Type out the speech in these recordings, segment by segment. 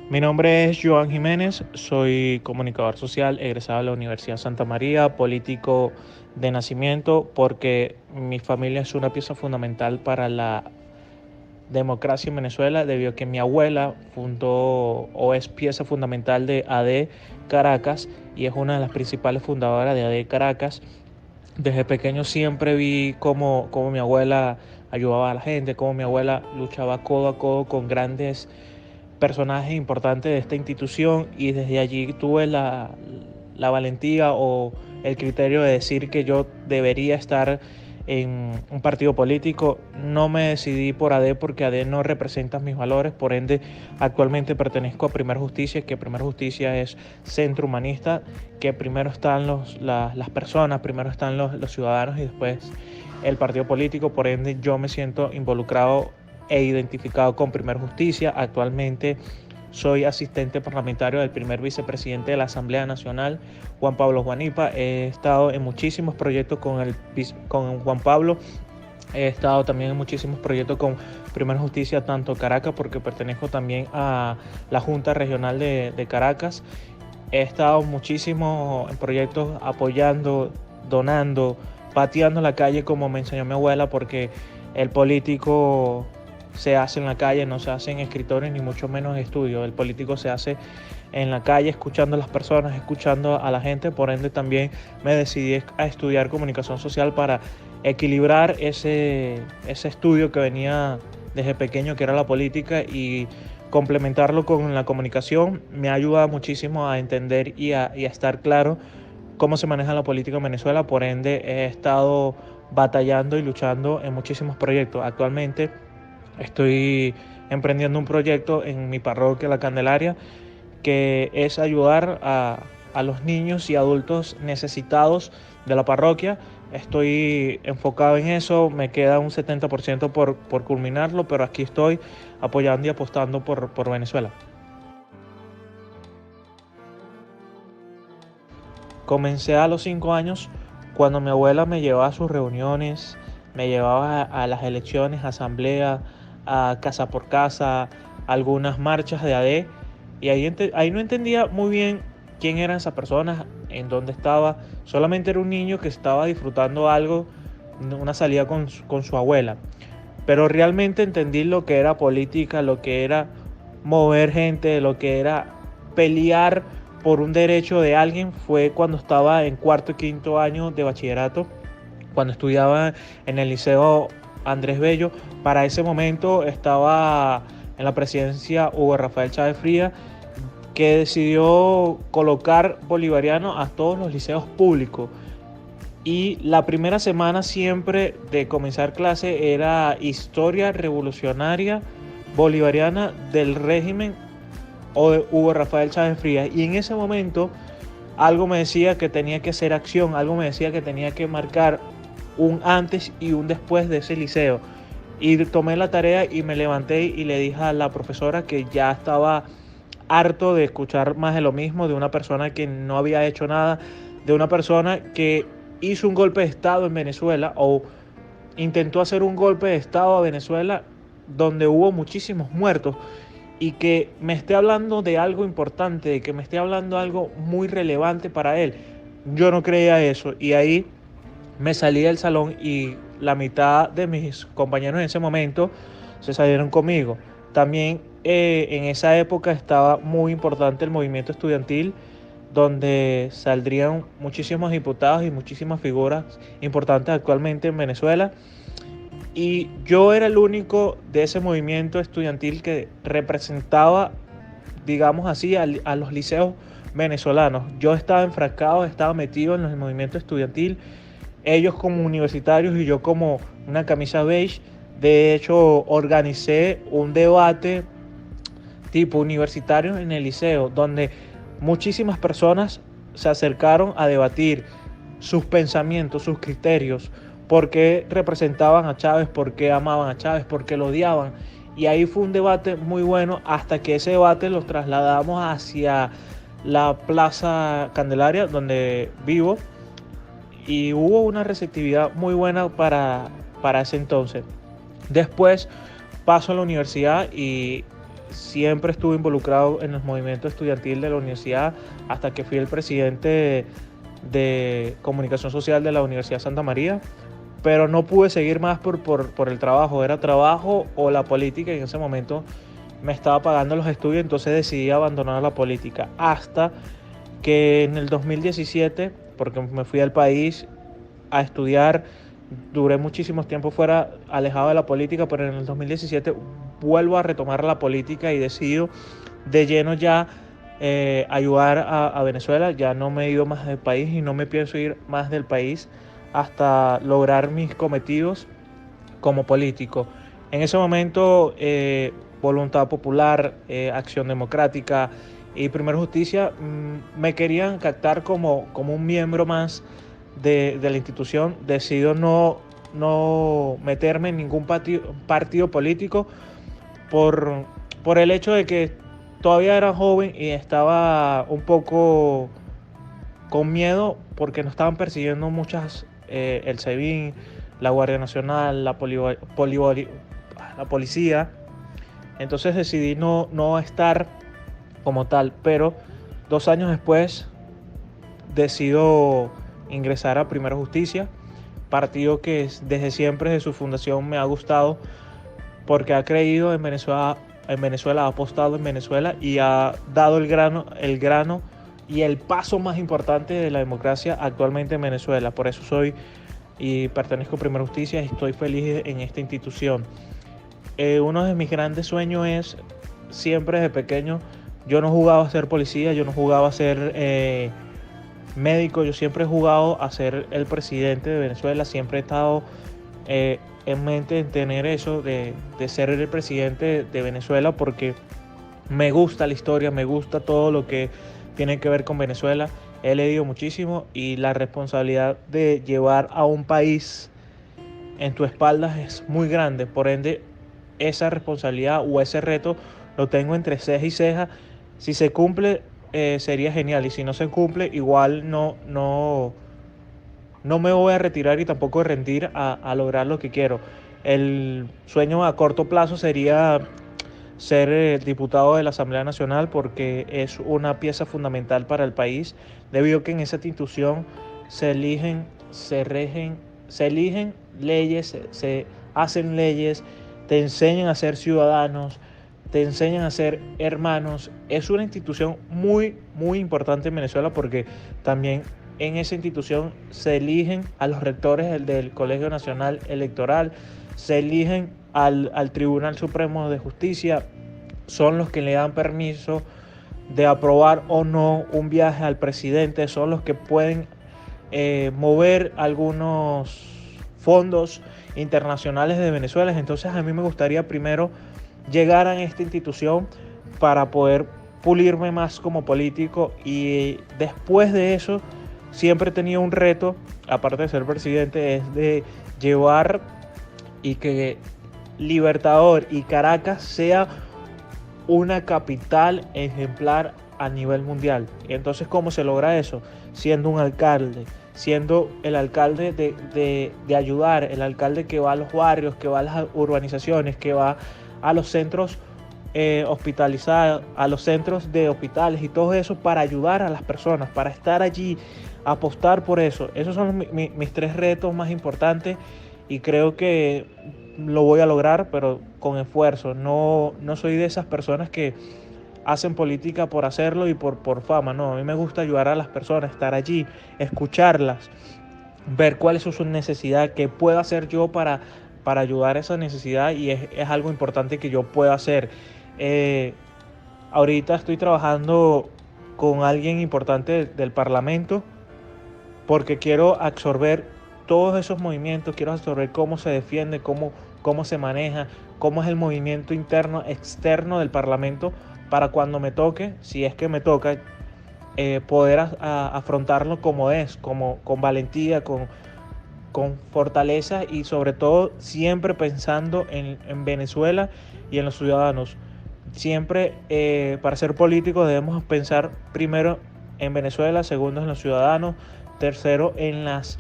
Mi nombre es Joan Jiménez, soy comunicador social, egresado de la Universidad Santa María, político de nacimiento, porque mi familia es una pieza fundamental para la democracia en Venezuela, debido a que mi abuela fundó o es pieza fundamental de AD Caracas y es una de las principales fundadoras de AD Caracas. Desde pequeño siempre vi cómo mi abuela ayudaba a la gente, cómo mi abuela luchaba codo a codo con grandes personajes importantes de esta institución, y desde allí tuve la valentía o el criterio de decir que yo debería estar en un partido político. No me decidí por AD porque AD no representa mis valores, por ende actualmente pertenezco a Primer Justicia, que Primer Justicia es centro humanista, que primero están las personas, primero están los ciudadanos y después el partido político. Por ende yo me siento involucrado e identificado con Primer Justicia. Actualmente soy asistente parlamentario del primer vicepresidente de la Asamblea Nacional, Juan Pablo Juanipa. He estado en muchísimos proyectos con Juan Pablo. He estado también en muchísimos proyectos con Primer Justicia, tanto Caracas, porque pertenezco también a la Junta Regional de Caracas. He estado muchísimo en proyectos apoyando, donando, pateando la calle, como me enseñó mi abuela, porque el político se hace en la calle, no se hace en escritorios ni mucho menos en estudios. El político se hace en la calle, escuchando a las personas, escuchando a la gente. Por ende también me decidí a estudiar comunicación social para equilibrar ese estudio que venía desde pequeño, que era la política, y complementarlo con la comunicación. Me ayuda muchísimo a entender y a estar claro cómo se maneja la política en Venezuela. Por ende he estado batallando y luchando en muchísimos proyectos. Actualmente estoy emprendiendo un proyecto en mi parroquia, La Candelaria, que es ayudar a los niños y adultos necesitados de la parroquia. Estoy enfocado en eso, me queda un 70% por culminarlo, pero aquí estoy apoyando y apostando por Venezuela. Comencé a los 5 años, cuando mi abuela me llevaba a sus reuniones, me llevaba a las elecciones, a asamblea, a casa por casa, algunas marchas de AD, y ahí no entendía muy bien quién eran esas personas, en dónde estaba. Solamente era un niño que estaba disfrutando algo, una salida con su abuela. Pero realmente entendí lo que era política, lo que era mover gente, lo que era pelear por un derecho de alguien. Fue cuando estaba en cuarto y quinto año de bachillerato, cuando estudiaba en el Liceo Andrés Bello. Para ese momento estaba en la presidencia Hugo Rafael Chávez Frías, que decidió colocar bolivariano a todos los liceos públicos. Y la primera semana siempre de comenzar clase era historia revolucionaria bolivariana del régimen o de Hugo Rafael Chávez Frías. Y en ese momento algo me decía que tenía que hacer acción, algo me decía que tenía que marcar un antes y un después de ese liceo. Y tomé la tarea y me levanté y le dije a la profesora que ya estaba harto de escuchar más de lo mismo, de una persona que no había hecho nada, de una persona que hizo un golpe de Estado en Venezuela, o intentó hacer un golpe de Estado a Venezuela donde hubo muchísimos muertos, y que me esté hablando de algo importante, de que me esté hablando de algo muy relevante para él. Yo no creía eso, y ahí me salí del salón, y la mitad de mis compañeros en ese momento se salieron conmigo. También en esa época estaba muy importante el movimiento estudiantil, donde saldrían muchísimos diputados y muchísimas figuras importantes actualmente en Venezuela. Y yo era el único de ese movimiento estudiantil que representaba, digamos así, a los liceos venezolanos. Yo estaba enfrascado, estaba metido en el movimiento estudiantil, ellos como universitarios y yo como una camisa beige. De hecho, organicé un debate tipo universitario en el liceo, donde muchísimas personas se acercaron a debatir sus pensamientos, sus criterios, por qué representaban a Chávez, por qué amaban a Chávez, por qué lo odiaban. Y ahí fue un debate muy bueno, hasta que ese debate lo trasladamos hacia la Plaza Candelaria, donde vivo, y hubo una receptividad muy buena para ese entonces. Después paso a la universidad y siempre estuve involucrado en el movimiento estudiantil de la universidad hasta que fui el presidente de comunicación social de la Universidad Santa María, pero no pude seguir más por el trabajo, era trabajo o la política, y en ese momento me estaba pagando los estudios, entonces decidí abandonar la política hasta que en el 2017, porque me fui al país a estudiar, duré muchísimo tiempo fuera, alejado de la política, pero en el 2017 vuelvo a retomar la política y decido de lleno ya ayudar a Venezuela. Ya no me he ido más del país y no me pienso ir más del país hasta lograr mis cometidos como político. En ese momento, Voluntad Popular, Acción Democrática y Primera Justicia me querían captar como un miembro más de la institución. Decido no meterme en ningún partido político por el hecho de que todavía era joven y estaba un poco con miedo porque nos estaban persiguiendo muchas, el SEBIN, la Guardia Nacional, la policía. Entonces decidí no estar como tal, pero 2 años después decido ingresar a Primera Justicia, partido que desde siempre, desde su fundación, me ha gustado porque ha creído en Venezuela, ha apostado en Venezuela y ha dado el grano y el paso más importante de la democracia actualmente en Venezuela. Por eso soy y pertenezco a Primera Justicia y estoy feliz en esta institución. Uno de mis grandes sueños es, siempre desde pequeño, yo no jugaba a ser policía, yo no jugaba a ser médico, yo siempre he jugado a ser el presidente de Venezuela, siempre he estado en mente en tener eso de ser el presidente de Venezuela, porque me gusta la historia, me gusta todo lo que tiene que ver con Venezuela. He leído muchísimo y la responsabilidad de llevar a un país en tu espaldas es muy grande. Por ende, esa responsabilidad o ese reto lo tengo entre ceja y ceja. Si se cumple, sería genial, y si no se cumple, igual no me voy a retirar y tampoco rendir a lograr lo que quiero. El sueño a corto plazo sería ser diputado de la Asamblea Nacional, porque es una pieza fundamental para el país, debido a que en esa institución se eligen leyes, se hacen leyes, te enseñan a ser ciudadanos, te enseñan a ser hermanos. Es una institución muy, muy importante en Venezuela, porque también en esa institución se eligen a los rectores del Colegio Nacional Electoral, se eligen al Tribunal Supremo de Justicia, son los que le dan permiso de aprobar o no un viaje al presidente, son los que pueden mover algunos fondos internacionales de Venezuela. Entonces a mí me gustaría primero llegar a esta institución para poder pulirme más como político, y después de eso siempre he tenido un reto, aparte de ser presidente, es de llevar y que Libertador y Caracas sea una capital ejemplar a nivel mundial. Y entonces, ¿cómo se logra eso? Siendo un alcalde, siendo el alcalde de ayudar, el alcalde que va a los barrios, que va a las urbanizaciones, que va a los centros hospitalizados, a los centros de hospitales y todo eso, para ayudar a las personas, para estar allí, apostar por eso. Esos son mis 3 retos más importantes, y creo que lo voy a lograr, pero con esfuerzo. No soy de esas personas que hacen política por hacerlo y por fama. No, a mí me gusta ayudar a las personas, estar allí, escucharlas, ver cuál es su necesidad, qué puedo hacer yo para ayudar a esa necesidad, y es algo importante que yo pueda hacer. Ahorita estoy trabajando con alguien importante del Parlamento, porque quiero absorber todos esos movimientos, quiero absorber cómo se defiende, cómo se maneja, cómo es el movimiento interno, externo del Parlamento, para cuando me toque, si es que me toca, poder afrontarlo como es, con valentía, con fortaleza, y sobre todo siempre pensando en Venezuela y en los ciudadanos. Siempre, para ser políticos, debemos pensar primero en Venezuela, segundo en los ciudadanos, tercero en las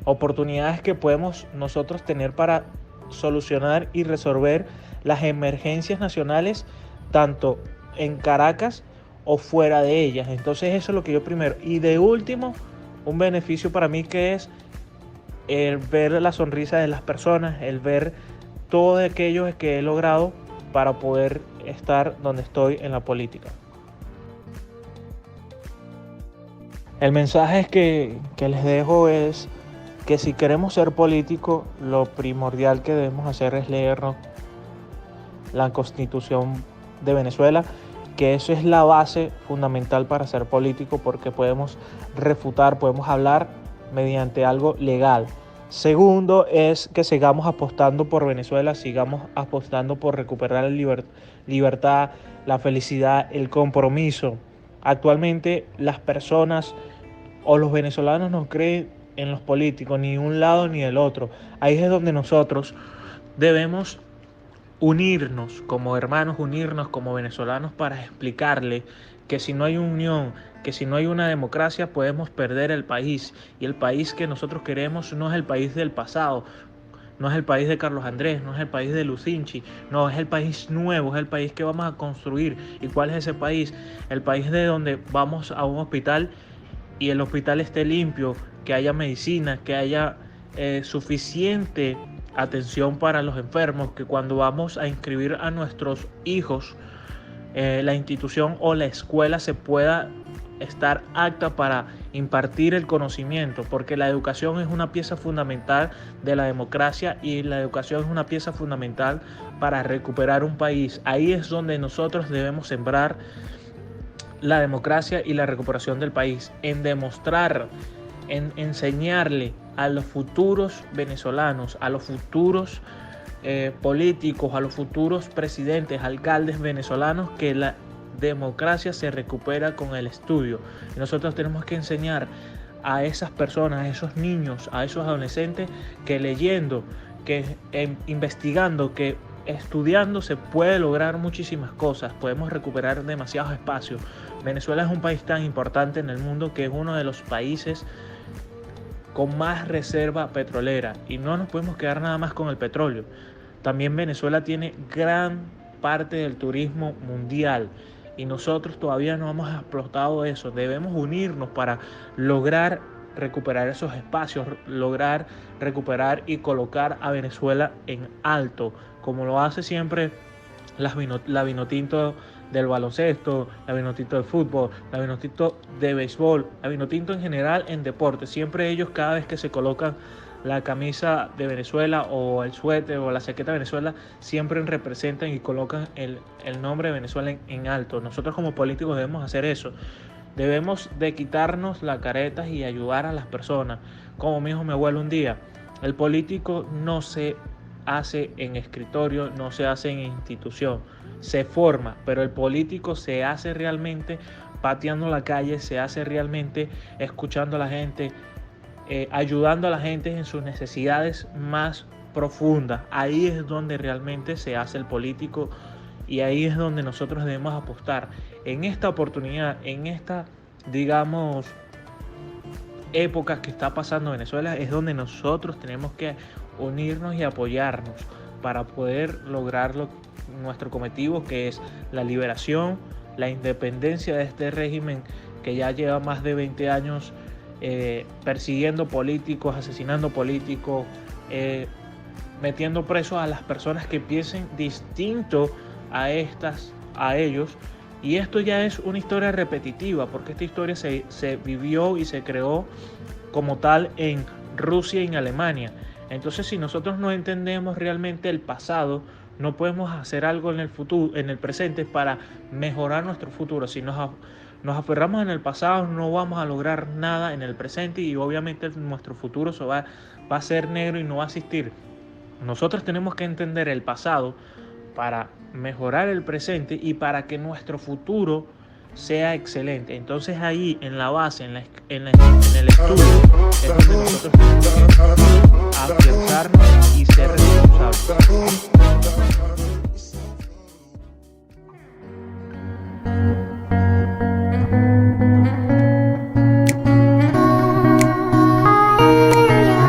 oportunidades que podemos nosotros tener para solucionar y resolver las emergencias nacionales tanto en Caracas o fuera de ellas. Entonces eso es lo que yo primero. Y de último, un beneficio para mí que es el ver la sonrisa de las personas, el ver todo aquello que he logrado para poder estar donde estoy en la política. El mensaje que les dejo es que si queremos ser políticos, lo primordial que debemos hacer es leernos la Constitución de Venezuela, que eso es la base fundamental para ser político, porque podemos refutar, podemos hablar mediante algo legal. Segundo es que sigamos apostando por Venezuela, sigamos apostando por recuperar la libertad, la felicidad, el compromiso. Actualmente las personas o los venezolanos no creen en los políticos, ni un lado ni el otro. Ahí es donde nosotros debemos unirnos como hermanos, unirnos como venezolanos para explicarle que si no hay unión, que si no hay una democracia podemos perder el país, y el país que nosotros queremos no es el país del pasado, no es el país de Carlos Andrés, no es el país de Lucinchi, no, es el país nuevo, es el país que vamos a construir. ¿Y cuál es ese país? El país de donde vamos a un hospital y el hospital esté limpio, que haya medicina, que haya suficiente atención para los enfermos, que cuando vamos a inscribir a nuestros hijos, la institución o la escuela se pueda estar apta para impartir el conocimiento, porque la educación es una pieza fundamental de la democracia y la educación es una pieza fundamental para recuperar un país. Ahí es donde nosotros debemos sembrar la democracia y la recuperación del país, en demostrar, en enseñarle a los futuros venezolanos, a los futuros políticos, a los futuros presidentes, alcaldes venezolanos, que la democracia se recupera con el estudio. Y nosotros tenemos que enseñar a esas personas, a esos niños, a esos adolescentes, que leyendo, que investigando, que estudiando se puede lograr muchísimas cosas, podemos recuperar demasiados espacios. Venezuela es un país tan importante en el mundo que es uno de los países con más reserva petrolera, y no nos podemos quedar nada más con el petróleo. También Venezuela tiene gran parte del turismo mundial y nosotros todavía no hemos explotado eso. Debemos unirnos para lograr recuperar esos espacios, lograr recuperar y colocar a Venezuela en alto, como lo hace siempre la Vinotinto del baloncesto, la Vinotinto del fútbol, la Vinotinto de béisbol, la Vinotinto en general en deporte. Siempre ellos, cada vez que se colocan la camisa de Venezuela o el suéter o la chaqueta de Venezuela, siempre representan y colocan el nombre de Venezuela en alto. Nosotros como políticos debemos hacer eso. Debemos de quitarnos las caretas y ayudar a las personas. Como me dijo mi abuelo un día, el político no se hace en escritorio, no se hace en institución, se forma, pero el político se hace realmente pateando la calle, se hace realmente escuchando a la gente, ayudando a la gente en sus necesidades más profundas. Ahí es donde realmente se hace el político y ahí es donde nosotros debemos apostar. En esta oportunidad, en esta, digamos, épocas que está pasando Venezuela, es donde nosotros tenemos que unirnos y apoyarnos para poder lograr nuestro cometido, que es la liberación, la independencia de este régimen que ya lleva más de 20 años persiguiendo políticos, asesinando políticos, metiendo presos a las personas que piensen distinto a ellos. Y esto ya es una historia repetitiva, porque esta historia se vivió y se creó como tal en Rusia y en Alemania. Entonces, si nosotros no entendemos realmente el pasado, no podemos hacer algo en el futuro, en el presente, para mejorar nuestro futuro. Si nos aferramos en el pasado, no vamos a lograr nada en el presente, y obviamente nuestro futuro va a ser negro y no va a existir. Nosotros tenemos que entender el pasado para mejorar el presente y para que nuestro futuro sea excelente. Entonces ahí en la base, en el estudio, es donde nosotros tenemos que afianzarnos y ser responsables.